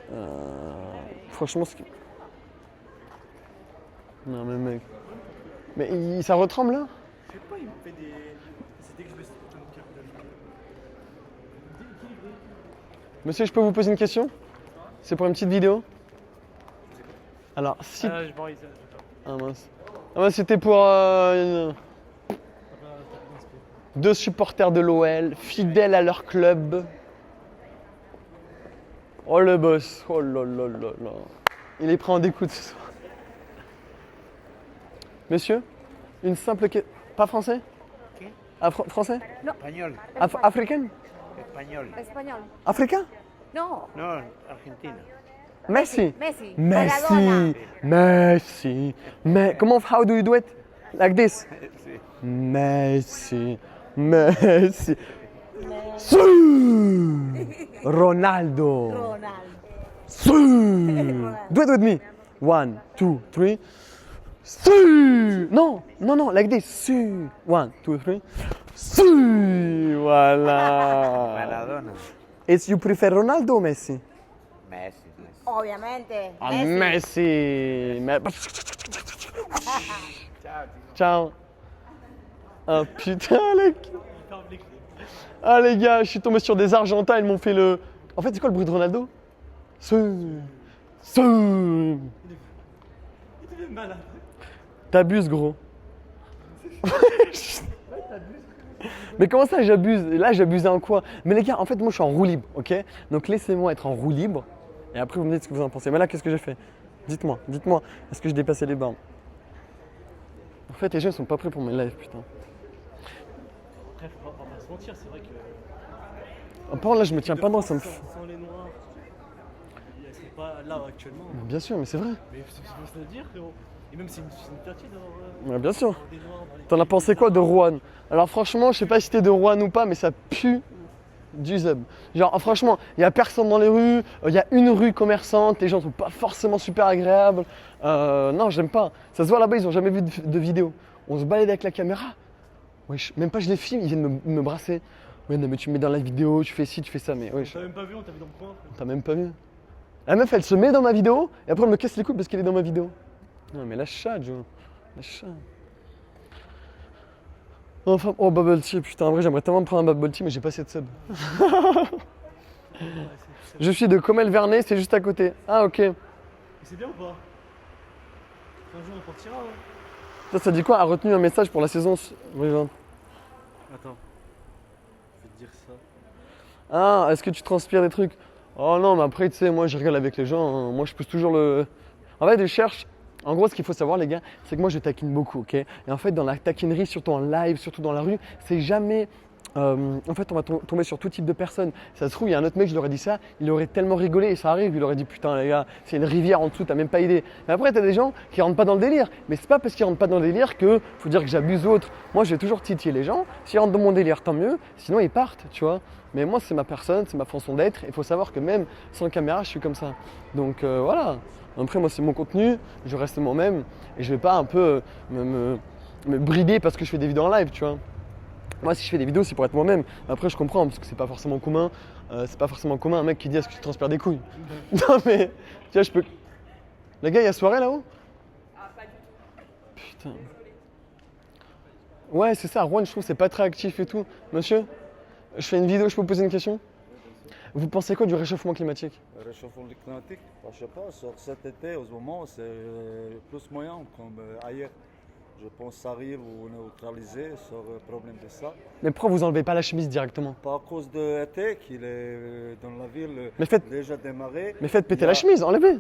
franchement, non, mais mec... Mais ça retremble, là? Je sais pas, il me fait des. C'est dès que je vais sur le cap Monsieur, je peux vous poser une question? C'est pour une petite vidéo? Alors, si... je m'en Ah mince. Ah mince, c'était pour deux supporters de l'OL, fidèles à leur club. Oh le boss, oh là là là là. Il est pris en découte ce soir. Monsieur, une simple question. Pas français? Ok. Français? Espagnol. Africain? Espagnol. Espagnol. Africain? No, Non, Argentine. Messi. Messi. Messi. Maradona. Messi. Comment, how do you do it? Like this? Messi. Messi. Si. Ronaldo. Ronaldo. Si. Do it with me. 1, 2, 3. Si. Non, non, non, like this. Si. 1, 2, 3. Si. Voilà. Maradona. Is you prefer Ronaldo or Messi? Messi. Obviamente. Ah, Messi. Messi. Ciao. Ah putain, les gars. Ah les gars, je suis tombé sur des Argentins, ils m'ont fait le... En fait, c'est quoi le bruit de Ronaldo? T'abuses, gros. Mais comment ça, j'abuse? Là, j'abusais en quoi? Mais les gars, en fait, moi, je suis en roue libre, ok? Donc, laissez-moi être en roue libre. Et après, vous me dites ce que vous en pensez. Mais là, qu'est-ce que j'ai fait? Dites-moi, est-ce que je dépassais les bornes? En fait, les gens, ils sont pas prêts pour mes lives, putain. Après, on va pas se mentir, c'est vrai que. Par contre, là, je me tiens pas droit, ça me... Sans les noirs, elles sont pas là actuellement. Bien sûr, mais c'est vrai. Mais c'est faut se le dire, frérot. Et même c'est une fierté d'avoir Ouais, bien sûr. des noirs dans les. T'en as pensé quoi de Rouen? Alors franchement, je sais pas si t'es de Rouen ou pas, mais ça pue du zeb. Genre franchement, il y a personne dans les rues, il y a une rue commerçante, les gens sont pas forcément super agréables. Non, j'aime pas. Ça se voit là-bas, ils ont jamais vu de vidéo. On se balade avec la caméra. Wesh, même pas je les filme, ils viennent me brasser. Ouais, non, mais tu me mets dans la vidéo, tu fais ci, tu fais ça, mais wesh, T'as même pas vu, on t'a vu dans le coin. t'as même pas vu. La meuf, elle se met dans ma vidéo et après elle me casse les couilles parce qu'elle est dans ma vidéo. Non, mais lâche ça, Joe. Lâche ça. Enfin, oh, bubble tea, putain, en vrai, j'aimerais tellement me prendre un bubble tea, mais j'ai pas assez de sub. Je suis de Comel-Vernet, c'est juste à côté. Ah, ok. Et c'est bien ou pas? Un jour on partira. Hein. Ça dit quoi? A retenu un message pour la saison suivante. Attends. Je vais te dire ça. Ah, est-ce que tu transpires des trucs? Oh non, mais après, tu sais, moi, je rigole avec les gens. Hein. Moi, je pousse toujours le. En fait, je cherche. En gros, ce qu'il faut savoir, les gars, c'est que moi, je taquine beaucoup, ok? Et en fait, dans la taquinerie, surtout en live, surtout dans la rue, c'est jamais. En fait, on va tomber sur tout type de personnes. Ça se trouve, il y a un autre mec, je lui aurais dit ça, il aurait tellement rigolé et ça arrive, il aurait dit putain, les gars, c'est une rivière en dessous, t'as même pas idée. Mais après, t'as des gens qui rentrent pas dans le délire. Mais c'est pas parce qu'ils rentrent pas dans le délire que faut dire que j'abuse ou autre. Moi, je vais toujours titiller les gens. S'ils rentrent dans mon délire, tant mieux. Sinon, ils partent, tu vois. Mais moi, c'est ma personne, c'est ma façon d'être. Il faut savoir que même sans caméra, je suis comme ça. Donc voilà. Après, moi, c'est mon contenu, je reste moi-même et je vais pas un peu me brider parce que je fais des vidéos en live, tu vois. Moi, si je fais des vidéos, c'est pour être moi-même. Après, je comprends parce que c'est pas forcément commun. C'est pas forcément commun un mec qui dit est-ce que tu transpires des couilles. Non, mais tu vois, je peux. Les gars, il y a soirée là-haut? Putain. Ouais, c'est ça, Rouen, je trouve que c'est pas très actif et tout. Monsieur, je fais une vidéo, je peux vous poser une question? Vous pensez quoi du réchauffement climatique? Le réchauffement climatique, je sais pas, sur cet été, au moment, c'est plus moyen comme ailleurs. Je pense que ça arrive ou neutraliser sur le problème de ça. Mais pourquoi vous enlevez pas la chemise directement? Pas à cause de l'été, qu'il est dans la ville Mais faites, déjà démarré. mais faites Il péter y a- la chemise, enlevez.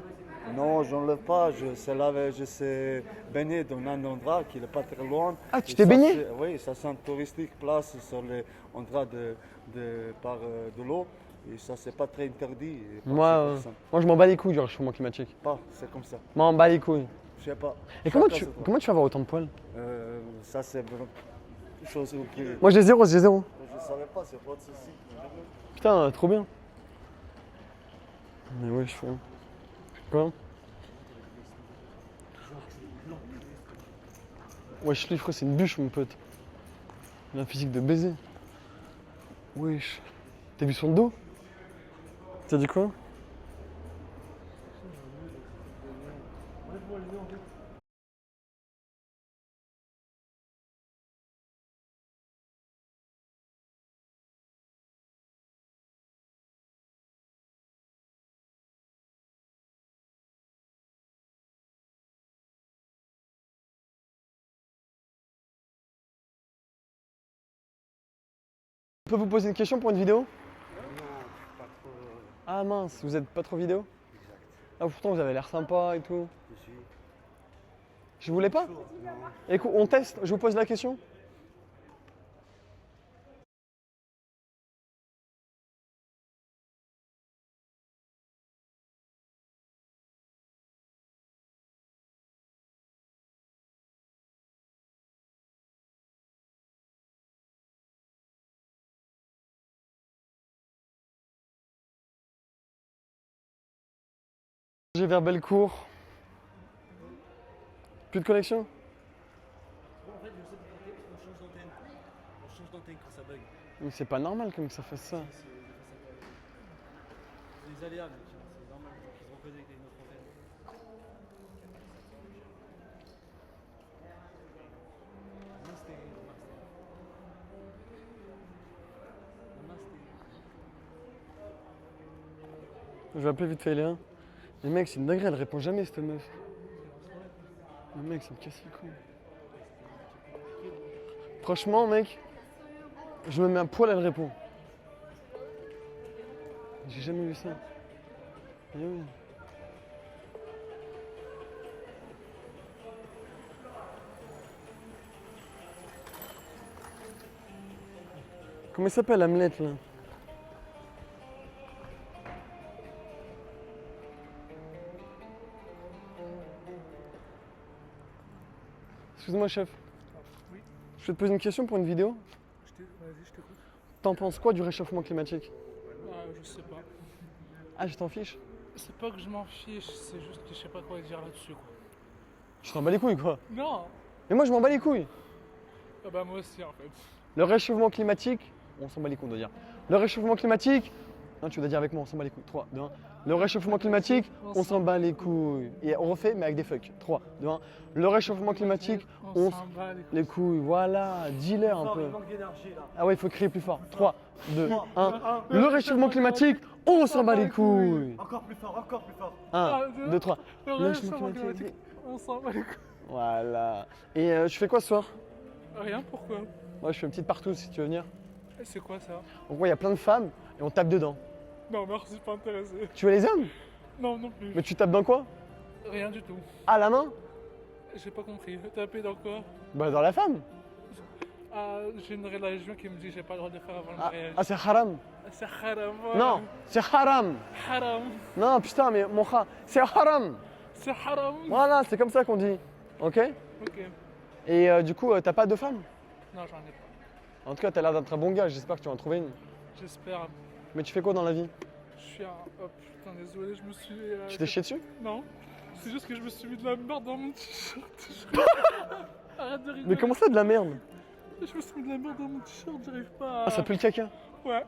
Non, j'enlève pas, je sais baigner dans un endroit qui n'est pas très loin. Ah, tu Et t'es ça, baigné? Oui, ça c'est un touristique place sur les endroits de l'eau. Et ça, c'est pas très interdit. Moi, je m'en bats les couilles du réchauffement climatique. Pas, c'est comme ça. M'en bats les couilles. Je sais pas. Et comment Chacun tu, ses droits. comment tu fais avoir autant de poils? Ça, c'est vraiment une chose que Moi j'ai zéro, j'ai zéro. je ne savais pas, c'est pas de ceci. Putain, trop bien. Mais ouais, je fais. Quoi? Wesh, lui, frère, c'est une bûche, mon pote. Il a un physique de baiser. Wesh. T'as vu son dos? T'as dit quoi? Je peux vous poser une question pour une vidéo? Ah mince, vous êtes pas trop vidéo? Ah pourtant vous avez l'air sympa et tout. Je voulais pas? Écoute, on teste, je vous pose la question. J'ai vers Bellecour. Plus de connexion? Bon, en fait, je sais pas, on change d'antenne. On change d'antenne quand ça bug. Mais c'est pas normal comme que ça fasse ça. C'est des aléas, mec. C'est normal. Ils se reconnectent avec notre antenne. Namasté. Je vais appeler vite fait Léa. Mais mec, c'est une dinguerie, elle répond jamais cette meuf. Mais mec, ça me casse les couilles. Franchement, mec, je me mets un poil, elle répond. J'ai jamais vu ça. Eh oui. Comment il s'appelle, Hamlet, là? Excuse-moi, chef. Oui. Je vais te poser une question pour une vidéo. Vas-y, je t'écoute. T'en penses quoi du réchauffement climatique? Je sais pas. Ah, je t'en fiche? C'est pas que je m'en fiche, c'est juste que je sais pas quoi dire là-dessus, quoi. Tu t'en bats les couilles, quoi. Non. Mais moi, je m'en bats les couilles. Ah bah moi aussi, en fait. Le réchauffement climatique, on s'en bat les couilles, on doit dire. Le réchauffement climatique, non, tu dois dire avec moi, on s'en bat les couilles. 3, 2, 1. Le réchauffement climatique, on s'en bat les couilles. Et on refait, mais avec des fucks. 3, 2, 1. Le réchauffement climatique, on s'en bat les couilles. Voilà, dis-leur un peu. Il manque d'énergie là. Ah ouais, il faut crier plus fort. 3, 2, 1. Le réchauffement climatique, on s'en bat les couilles. Encore plus fort, encore plus fort. 1, 2, 3. Le réchauffement climatique, on s'en bat les couilles. Voilà. Et tu fais quoi ce soir? Rien, pourquoi? Moi, je fais une petite partout si tu veux venir. C'est quoi ça? En gros, il y a plein de femmes et on tape dedans. Non, merci, pas intéressé. Tu veux les hommes? Non, non plus. Mais tu tapes dans quoi? Rien du tout. À la main? J'ai pas compris. Taper dans quoi? Bah dans la femme. Ah, j'ai une religion qui me dit que j'ai pas le droit de faire avant le mariage. Ah c'est haram. C'est haram. Non, c'est haram. Haram. Non putain mais mon chat, c'est haram. C'est haram. Voilà, c'est comme ça qu'on dit. Ok? Ok. Et du coup, t'as pas de femme? Non, j'en ai pas. En tout cas, t'as l'air d'être un bon gars, j'espère que tu vas en trouver une. J'espère. Mais tu fais quoi dans la vie? Je suis un... Oh putain, désolé, je me suis... Tu t'es chié dessus? Non. C'est juste que je me suis mis de la merde dans mon t-shirt. Arrête de rigoler. Mais comment ça de la merde? Je me suis mis de la merde dans mon t-shirt, j'arrive pas à... Ah ça pue le caca. Ouais.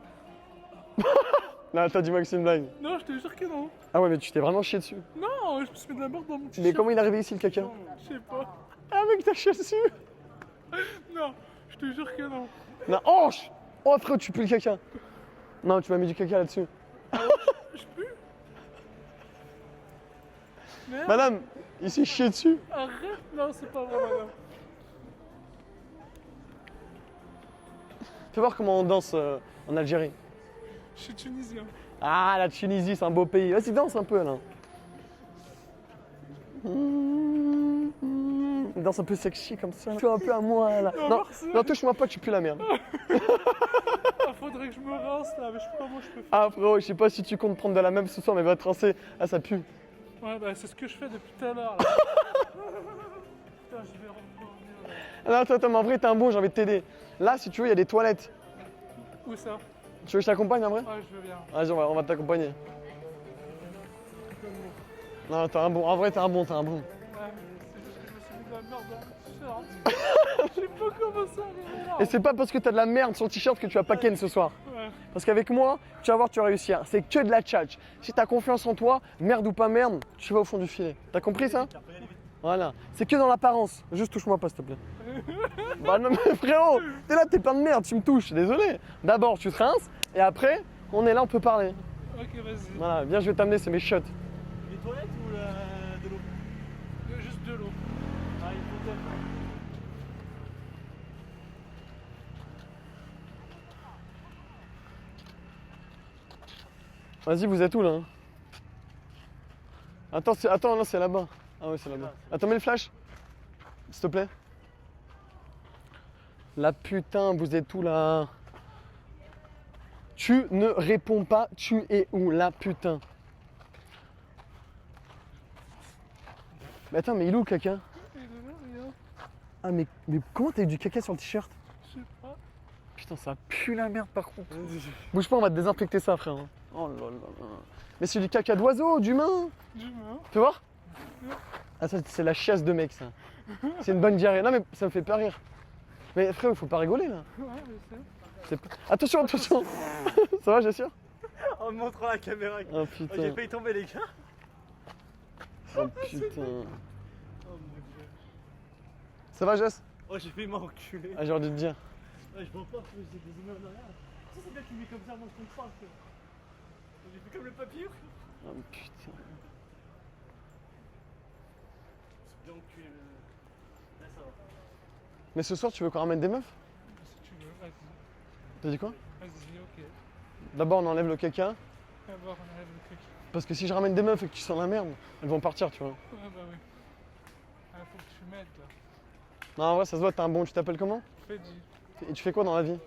Non, attends, dis-moi que c'est une blague. Non, je te jure que non. Ah ouais, mais tu t'es vraiment chié dessus. Non, je me suis mis de la merde dans mon t-shirt. Mais comment il est arrivé ici le caca? Je sais pas. Ah mec, t'as chié dessus. Non, je te jure que non. Non, oh, oh frérot, tu pues le caca. Non, tu m'as mis du caca là-dessus. Je pue. Merde. Madame, il s'est chié dessus. Arrête. Non, c'est pas vrai, madame. Fais voir comment on danse en Algérie. Je suis tunisien. Ah, la Tunisie, c'est un beau pays. Vas-y, danse un peu là. Danse un peu sexy comme ça. Tu un peu à moi là. Non, Non, merci. non, touche-moi pas, tu pues la merde. Ah, faudrait que je me rince là, mais je sais pas comment je peux faire. Ah frérot, je sais pas si tu comptes prendre de la même ce soir, mais va te rincer. Ah, ça pue. Ouais, bah c'est ce que je fais depuis tout à l'heure là. Putain, je vais revenir là. Ah, non, attends, mais en vrai, t'es un bon, j'ai envie de t'aider. Là, si tu veux, il y a des toilettes. Où ça? Tu veux que je t'accompagne en vrai? Ouais, je veux bien. Vas-y, on va t'accompagner. Non, t'es un bon. En vrai, t'es un bon, t'es un bon. Ouais, mais c'est juste que je me suis mis de la merde dans mon t-shirt. Je sais pas comment ça arrive là. Et c'est pas parce que t'as de la merde sur le t-shirt que tu vas pas ken ce soir. Ouais. Parce qu'avec moi, tu vas voir, tu vas réussir. C'est que de la tchatch. Si t'as confiance en toi, merde ou pas merde, tu vas au fond du filet. T'as compris ça? Voilà. C'est que dans l'apparence. Juste touche-moi pas, s'il te plaît. Bah non, mais frérot, t'es là, t'es plein de merde, tu me touches, désolé. D'abord, tu te rinces, et après, on est là, on peut parler. Ok, vas-y. Voilà, viens, je vais t'amener, c'est mes shots. Les toilettes ou de l'eau? Juste de l'eau. Ah, il faut peut-être. Vas-y, vous êtes où là hein? Attends, là, c'est là-bas. Ah ouais, c'est là-bas. Attends, mets le flash. S'il te plaît. La putain, vous êtes où là? Tu ne réponds pas, tu es où la putain? Mais attends, mais il est où le caca? Il est là, rien. Ah mais comment t'as eu du caca sur le t-shirt? Je sais pas. Putain, ça pue la merde par contre. Bouge pas, on va te désinfecter ça, frère. Oh là là là. Mais c'est du caca d'oiseau, d'humain. D'humain. Tu vois? Ah ça, c'est la chiasse de mec, ça. C'est une bonne diarrhée. Non mais ça me fait pas rire. Mais frère, il faut pas rigoler là. Ouais, je sais. Attention, attention. Ça va, j'assure? En me montrant la caméra. Oh J'ai putain. failli tomber, les gars. Oh putain. Oh mon dieu. Ça va, Jess? Oh, j'ai failli m'enculer. Ah, j'ai envie de dire. Ouais, je vois pas, j'ai des immeubles derrière. Tu sais, c'est bien qu'il met comme ça, moi je compte pas. J'ai fait comme le papier. Oh putain. C'est bien enculé. Là, ça va. Mais ce soir, tu veux qu'on ramène des meufs? Si tu veux, vas-y. T'as dit quoi? Vas-y, ok. D'abord, on enlève le caca. D'abord, on enlève le truc. Parce que si je ramène des meufs et que tu sens la merde, elles vont partir, tu vois. Ouais, bah oui. Ah, faut que tu m'aides là. Non, en vrai, ça se voit, t'es un bon. Tu t'appelles comment? Fais dit. Et tu fais quoi dans la vie?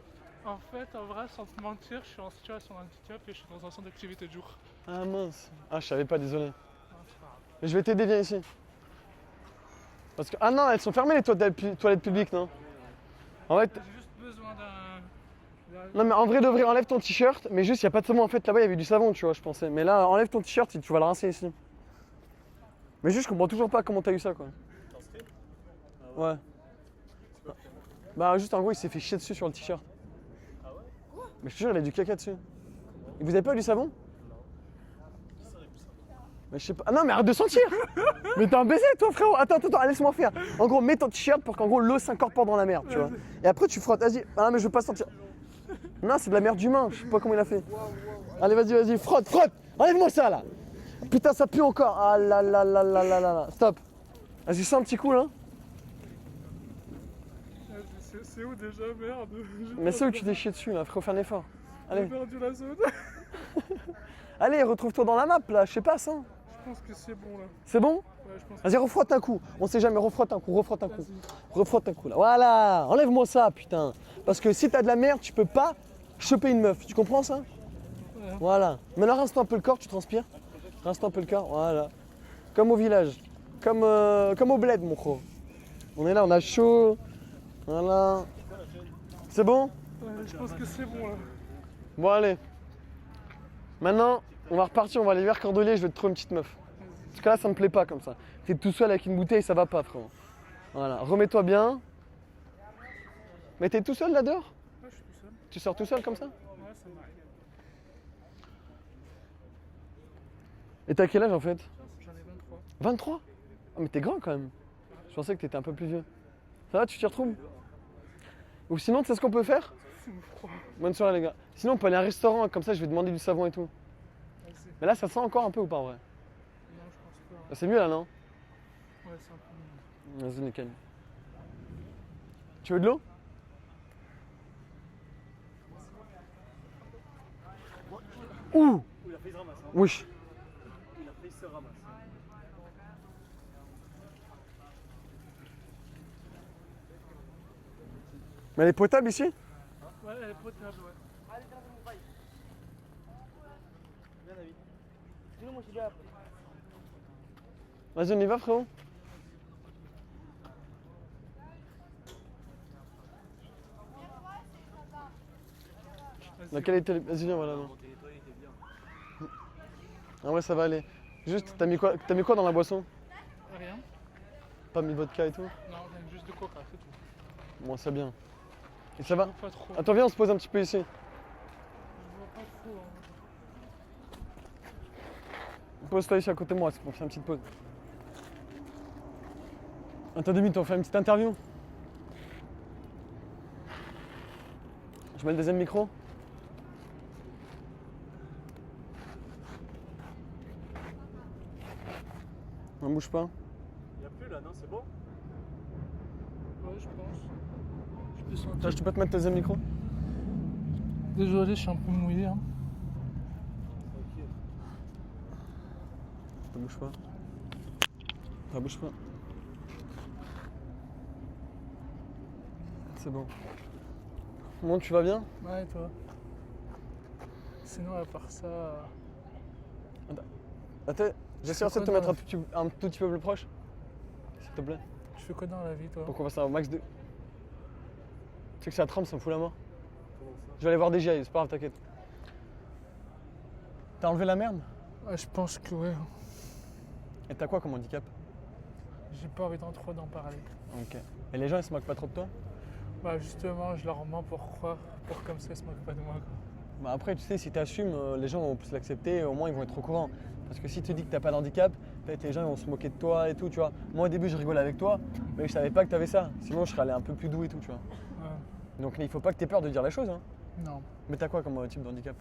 En fait, en vrai, sans te mentir, je suis en situation handicap et je suis dans un centre d'activité de jour. Ah mince. Ah, je savais pas, désolé. Non, c'est pas grave. Mais je vais t'aider, viens ici. Parce que. Ah non, elles sont fermées les toilettes publiques, non? En vrai, J'ai juste besoin d'un. non, mais en vrai de vrai, enlève ton t-shirt, mais juste, y a pas de savon. En fait, là-bas, il y avait du savon, tu vois, je pensais. Mais là, enlève ton t-shirt et tu vas le rincer ici. Mais juste, je comprends toujours pas comment t'as eu ça, quoi. Ouais. Bah, juste, en gros, il s'est fait chier dessus sur le t-shirt. Ah ouais? Mais je te jure, il a du caca dessus. Et vous avez pas eu du savon? Mais je sais pas. Ah non, mais arrête de sentir! Mais t'es un baiser, toi, frérot! Attends, laisse-moi faire. En gros, mets ton t-shirt pour qu'en gros l'eau s'incorpore dans la merde, tu vois. Et après, tu frottes. Vas-y. Ah non, mais je veux pas sentir. Non, c'est de la merde d'humain. Je sais pas comment il a fait. Allez, vas-y, frotte! Enlève-moi ça, là! Putain, ça pue encore! Ah là là là là là là là. Stop! Vas-y, sens un petit coup, là. C'est où déjà? Merde. Mais c'est où tu t'es chié dessus, là, frérot, fais un effort. J'ai Allez, perdu la zone. allez, retrouve-toi dans la map, là, je sais pas, ça. Je pense que c'est bon là. C'est bon? Ouais, je pense. Vas-y, refrotte un coup. On sait jamais, refrotte un coup. Vas-y. Refrotte un coup là. Voilà, enlève-moi ça, putain. Parce que si t'as de la merde, tu peux pas choper une meuf. Tu comprends ça? Ouais. Voilà. Maintenant, rince-toi un peu le corps, tu transpires. Rince-toi un peu le corps, voilà. Comme au village. Comme au bled, mon gros. On est là, on a chaud. Voilà. C'est bon? Ouais, je pense que c'est bon là. Bon, allez. Maintenant, on va repartir, on va aller vers Cordelier, je vais te trouver une petite meuf. Parce que là, ça me plaît pas comme ça. T'es tout seul avec une bouteille, ça va pas, frérot. Voilà, remets-toi bien. Mais t'es tout seul là dehors? Ouais, je suis tout seul. Tu sors tout seul comme ça? Ouais, ça m'arrive. Et t'as quel âge en fait? J'en ai 23. 23? Ah mais t'es grand quand même. Je pensais que t'étais un peu plus vieux. Ça va, tu t'y retrouves? Ou sinon, tu sais ce qu'on peut faire? Bonne soirée les gars. Sinon on peut aller à un restaurant, comme ça je vais demander du savon et tout. Vas-y. Mais là ça sent encore un peu ou pas en vrai? Non, je pense pas. Ah, c'est mieux là non? Ouais, c'est un peu mieux. Vas-y nickel. Tu veux de l'eau? Ouh! Il a fait, il se ramasse. Hein. Wesh! Il a fait, il se ramasse. Mais elle est potable ici? Ouais, elle est potable, ouais. Vas-y on y va frérot. Laquelle était... Vas-y viens voilà. Non. Ah ouais ça va aller. Juste t'as mis quoi dans la boisson? Rien. Pas mis vodka et tout? Non, rien, juste de coca, c'est tout. Bon c'est bien. Et ça va? Pas trop. Attends viens on se pose un petit peu ici. Je vois pas trop. Hein. Pose-toi ici à côté de moi, c'est pour faire une petite pause. Attends 2 minutes, on fait une petite interview. Je mets le deuxième micro. On bouge pas. Il n'y a plus là, non? C'est bon? Ouais, je pense. Je peux sentir. Tiens, je peux te mettre le deuxième micro? Désolé, je suis un peu mouillé. Hein. Tranquille. Ça bouge pas. Ça bouge pas. C'est bon. Bon, tu vas bien? Ouais, et toi? Sinon, à part ça. Attends, j'essaie de te mettre un tout petit peu plus proche. S'il te plaît. Tu fais quoi dans la vie, toi? Pour qu'on fasse un max de... Tu sais que ça trempe, ça me fout la mort. Comment ça? Je vais aller voir DJI, c'est pas grave, t'inquiète. T'as enlevé la merde? Ouais, je pense que ouais. Et t'as quoi comme handicap? J'ai pas envie trop d'en parler. Ok. Et les gens ils se moquent pas trop de toi? Bah, justement, je leur mens pour croire. Pour comme ça, ils se moquent pas de moi, quoi. Bah après, tu sais, si t'assumes, les gens vont plus l'accepter, au moins ils vont être au courant. Parce que si tu dis que t'as pas d'handicap, peut-être les gens ils vont se moquer de toi et tout, tu vois. Moi au début je rigolais avec toi, mais je savais pas que t'avais ça. Sinon je serais allé un peu plus doux et tout, tu vois. Ouais. Donc il faut pas que t'aies peur de dire les choses, hein. Non. Mais t'as quoi comme type de handicap?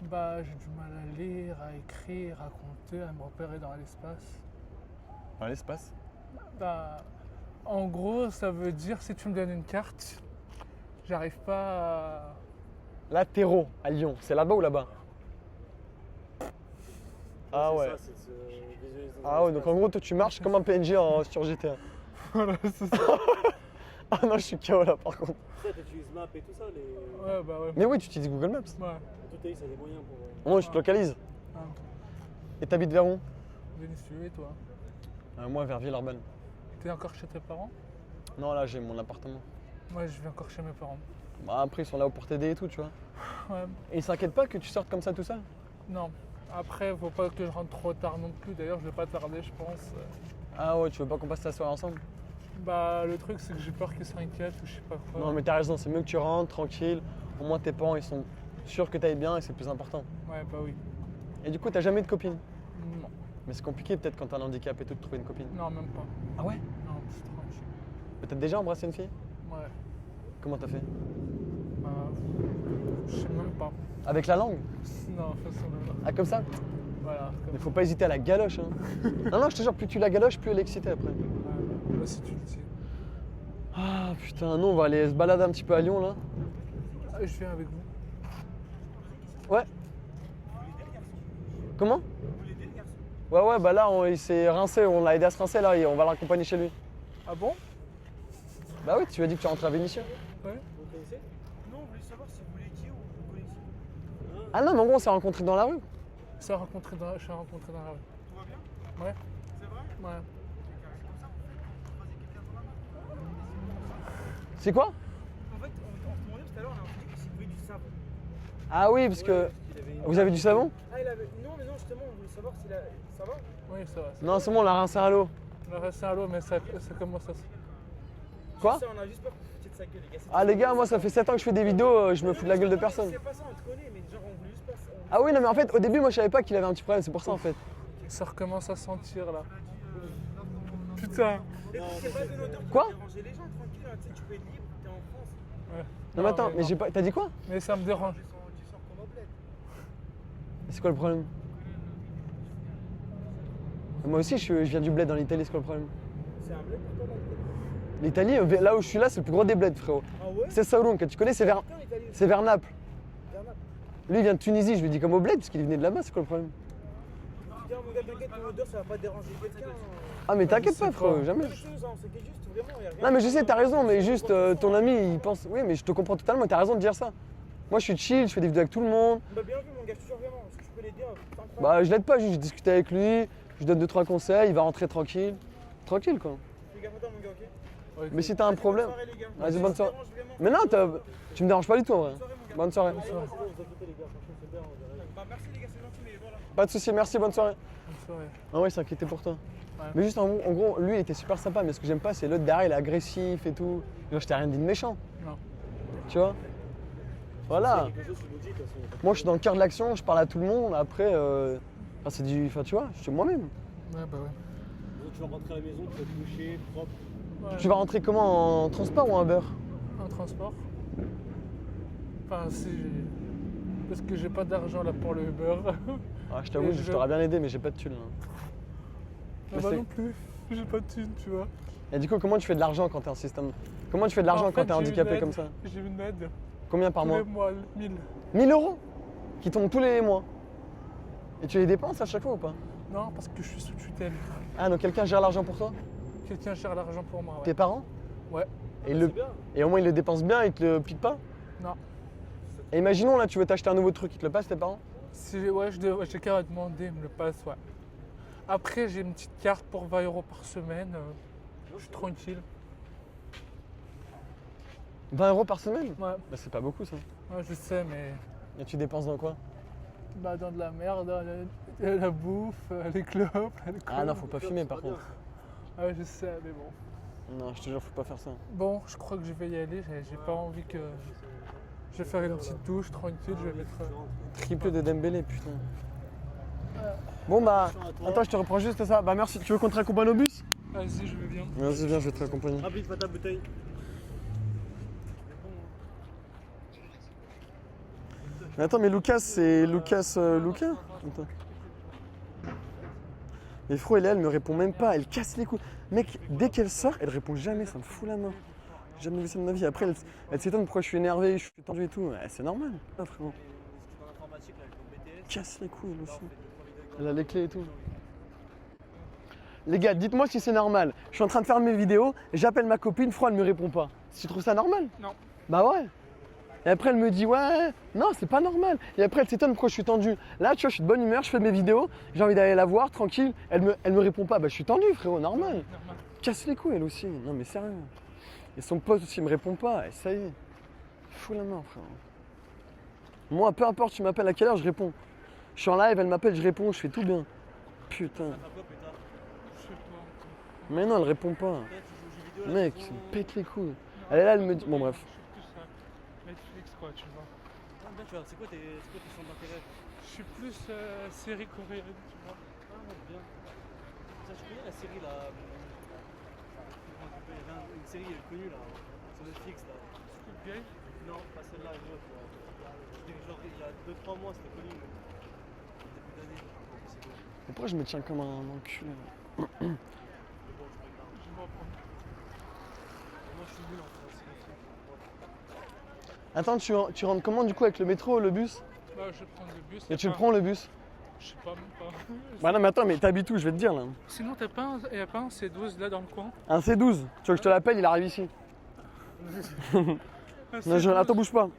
Bah, j'ai du mal à lire, à écrire, à compter, à me repérer dans l'espace. Dans l'espace. Bah, en gros, ça veut dire si tu me donnes une carte, j'arrive pas à... Là, Terreau, à Lyon, c'est là-bas ou là-bas? Ah ouais. C'est ça, c'est visualiser dans Ah ouais, donc en gros, toi tu marches comme un PNJ sur GTA. Voilà, c'est ça. Ah non, je suis KO là par contre. Ça, tu utilises Map et tout ça, les... Ouais, bah ouais. Mais oui, tu utilises Google Maps. Ouais. Tout est, ça a des moyens pour... Au moins, je te localise. Ah, Et t'habites vers où? Vénitieux, et toi? Moi, vers Villeurbanne. T'es encore chez tes parents? Non, là, j'ai mon appartement. Moi, je vais encore chez mes parents. Bah, après, ils sont là pour t'aider et tout, tu vois. Ouais. Et ils s'inquiètent pas que tu sortes comme ça tout seul? Non. Après, faut pas que je rentre trop tard non plus. D'ailleurs, je vais pas tarder, je pense. Ah ouais, tu veux pas qu'on passe la soirée ensemble? Bah, le truc, c'est que j'ai peur qu'ils s'inquiètent ou je sais pas quoi. Non, mais t'as raison, c'est mieux que tu rentres tranquille. Au moins, tes parents, ils sont sûrs que t'ailles bien et c'est le plus important. Ouais, bah oui. Et du coup, t'as jamais de copine? Non. Mais c'est compliqué peut-être quand t'as un handicap et tout de trouver une copine. Non, même pas. Ah ouais? Non, c'est tranquille. Mais t'as déjà embrassé une fille? Ouais. Comment t'as fait? Bah, je sais même pas. Avec la langue? Non, façon de... Ah, comme ça? Voilà. Mais faut pas hésiter à la galoche, hein. Non, je te jure, plus tu la galoches, plus elle est excitée après. Ouais, bah, si tu le dis. Ah putain, nous on va aller se balader un petit peu à Lyon là. Ah, je viens avec vous. Ouais. Comment? Ouais, bah là il s'est rincé, on l'a aidé à se rincer là et on va le raccompagner chez lui. Ah bon? Bah oui, tu as dit que tu rentrais à Vénitieux. Ouais. Vous connaissez? Non, on voulait savoir si vous voulez qui ou vous connaissez. Ah non, mais en gros on s'est rencontrés dans la rue. Je suis rencontré dans la rue. Tout va bien? Ouais. C'est vrai? Ouais. C'est comme ça, vous croisez quelqu'un dans la rue? C'est quoi? En fait, on se demandait tout à l'heure, on a entendu que si vous voulez du savon. Ah oui, parce que. Vous avez du savon? Ah, il avait. Non, mais non, justement, on voulait savoir s'il a. Ça va? Oui, ça va. Non, c'est bon, on l'a rincé à l'eau. On a resté à l'eau, mais ça commence à se... Quoi? Ça, on a juste peur que vous foutiez de sa gueule, les gars. Ah les gars, moi ça fait 7 ans que je fais des vidéos, je me fous de la gueule de personne. C'est pas ça, on te connaît, mais genre, on voulait juste pas. On Ah oui, non, mais en fait, au début, moi, je savais pas qu'il avait un petit problème, c'est pour ça, en fait. Ça recommence à sentir là. Putain. Quoi? Déranger les gens, tranquille, hein, tu sais, tu peux être libre, t'es en France. Ouais. Non, mais attends, mais non. j'ai pas. T'as dit quoi? Mais ça me dérange. Tu sors comme au bled. C'est quoi le problème? Moi aussi, je viens du bled dans l'Italie, c'est quoi le problème? C'est un bled pour toi, L'Italie, là où je suis là, c'est le plus gros des bleds, frérot. Ah ouais? C'est Sauron, que tu connais, c'est vers Naples. Vers Naples. Lui, il vient de Tunisie, je lui dis comme au bled, parce qu'il venait de là-bas, c'est quoi le problème? Tu dis, ah, mon gars, t'inquiète, ton odeur, ça va pas déranger quelqu'un. Ah, mais t'inquiète pas, c'est frérot, pas- jamais. Quelque chose, hein, c'est que juste, vraiment, y a rien. Non, mais je sais, t'as raison, mais juste ton ami, il pense. Oui, mais je te comprends totalement, t'as raison de dire ça. Moi, je suis chill, je fais des vidéos avec tout le monde. Bah, bien vu, mon gars, je te jure vraiment. Si tu peux l'aider, c'est incroyable. Bah, je l'aide pas, juste je discute avec lui, je lui donne 2-3 conseils, il va rentrer tranquille. Tranquille, quoi. Fais gaffe à toi, mon gars, ok? Ouais, Mais si t'as un problème. Bonne soirée, les gars. Vas-y, bonne soirée. Ça me dérange vraiment. Mais non, tu me déranges pas du tout, en vrai. Bonne soirée. Bah, merci, les gars, c'est gentil, mais voilà. Pas de soucis, merci, bonne soirée. Bonne soirée. Ah ouais, il s'inquiétait pour toi. Ouais. Mais juste en gros, lui il était super sympa, mais ce que j'aime pas, c'est l'autre derrière, il est agressif et tout. Genre, je t'ai rien dit de méchant. Non. Tu vois? Voilà. Moi, je suis dans le cœur de l'action, je parle à tout le monde. Après, enfin, c'est du. Enfin, tu vois, je suis moi-même. Ouais, bah ouais. Tu vas rentrer à la maison, tu vas te coucher, propre. Ouais. Tu vas rentrer comment? En transport ou en Uber? En transport. Enfin, si. Parce que j'ai pas d'argent là pour le Uber. Ah, je t'avoue, Et je t'aurais bien aidé, mais j'ai pas de thunes. Là. Ah Mais bah c'est- non plus. J'ai pas de thune, tu vois. Et du coup, comment tu fais de l'argent quand t'es en système? Comment tu fais de l'argent En quand fait, t'es j'ai handicapé une aide. comme ça? J'ai une aide. Combien par Tous mois? les mois, 1000. 1000 euros qui tombent tous les mois. Et tu les dépenses à chaque fois ou pas? Non, parce que je suis sous tutelle. Ah, donc quelqu'un gère l'argent pour toi? Quelqu'un gère l'argent pour moi, ouais. Tes parents? Ouais. Et au moins ils le dépensent bien, ils te le piquent pas? Non. Et imaginons là, tu veux t'acheter un nouveau truc, ils te le passent tes parents? Ouais, j'ai qu'à demander, ils me le passent, ouais. Après, j'ai une petite carte pour 20 € par semaine. Je suis tranquille. 20 euros par semaine? Ouais. Bah c'est pas beaucoup ça. Ouais, je sais, mais Et tu dépenses dans quoi? bah, dans de la merde, la bouffe, les clopes, l'alcool. Ah non, faut pas fumer par contre. Ah ouais, je sais, mais bon. Non, je te jure, faut pas faire ça. Bon, je crois que je vais y aller. J'ai pas envie que. Je vais faire une petite douche tranquille. Je vais mettre. Triple de Dembélé, putain. Bon bah, attends, je te reprends juste ça. Bah merci, tu veux qu'on te raccompagne au bus? Vas-y, je vais bien. Vas-y, viens, je vais te raccompagner. Rapide, pas ta bouteille. Mais attends, mais Lucas, c'est Lucas. Attends. Mais Fro, elle me répond même pas, elle casse les couilles. Mec, dès qu'elle sort, elle répond jamais, ça me fout la main. J'ai jamais vu ça de ma vie. Après, elle s'étonne pourquoi je suis énervé, je suis tendu et tout. Ouais, c'est normal, frérot. Casse les couilles, elle aussi. Elle a les clés et tout. Les gars, dites-moi si c'est normal. Je suis en train de faire mes vidéos, j'appelle ma copine, Fro, elle me répond pas. Tu trouves ça normal? Non. Bah ouais. Et après, elle me dit, ouais, non, c'est pas normal. Et après, elle s'étonne pourquoi je suis tendu. Là, tu vois, je suis de bonne humeur, je fais mes vidéos, j'ai envie d'aller la voir, tranquille. Elle me répond pas. Bah, je suis tendu, frérot, normal. Casse les couilles, elle aussi. Non, mais sérieux. Et son pote aussi, il me répond pas. Et ça y est. Fous la main, frérot. Moi, peu importe, tu m'appelles à quelle heure, je réponds. Je suis en live, elle m'appelle, je réponds, je fais tout bien. Putain. Je sais pas. Mais non, elle répond pas. Mec, ça me pète les couilles. Elle est là, elle me dit. Bon, bref. Je suis plus Netflix, quoi, tu vois. C'est quoi tes centres d'intérêt? Je suis plus série coréenne, tu vois. Ah, bien. Ça, je connais la série là. Il y avait une série connue là, sur Netflix là. Squid Game. Non, pas celle-là, une autre. Genre, il y a 2-3 mois, c'était connu, mais début d'année. C'est bon. Pourquoi je me tiens comme un enculé là? Je vois pas. Moi, je suis nul en France. Attends, tu rentres comment du coup avec le métro, le bus? Bah, je vais prendre le bus. Et tu le prends le bus? Je sais pas, même pas. Bah non mais attends, mais t'habites où? Je vais te dire là. Sinon, y a pas un C12 là dans le coin? Un C12. Tu veux que je te l'appelle? Il arrive ici. Non, attends, bouge pas.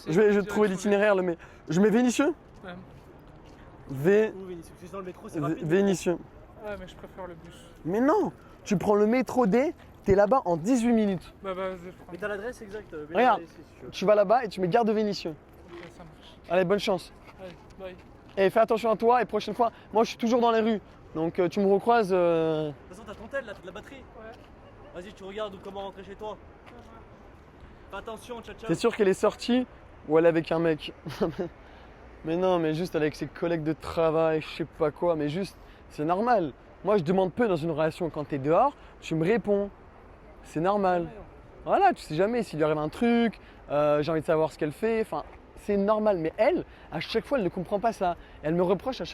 Je vais te trouver l'itinéraire, mais je mets Vénitieux? Ouais. Où Vénitieux? C'est dans le métro, c'est rapide. Vénitieux. Ouais, mais je préfère le bus. Mais non, tu prends le métro D, t'es là-bas en 18 minutes. Bah, vas-y, je prends. Mais t'as l'adresse exacte. Regarde. Ici, si tu veux. Tu vas là-bas et tu mets gare de Vénitieux. Ok, ça marche. Allez, bonne chance. Allez, bye. Et fais attention à toi et prochaine fois, moi je suis toujours dans les rues. Donc tu me recroises. De toute façon, t'as ton tel là, t'as de la batterie. Ouais. Vas-y, tu regardes comment rentrer chez toi. Fais attention, ciao ciao. T'es sûr qu'elle est sortie ou elle est avec un mec? Mais non, mais juste avec ses collègues de travail, je sais pas quoi, mais juste, c'est normal. Moi, je demande peu dans une relation. Quand tu es dehors, tu me réponds. C'est normal. Voilà, tu sais jamais s'il lui arrive un truc, j'ai envie de savoir ce qu'elle fait. Enfin, c'est normal. Mais elle, à chaque fois, elle ne comprend pas ça. Elle me reproche à chaque fois.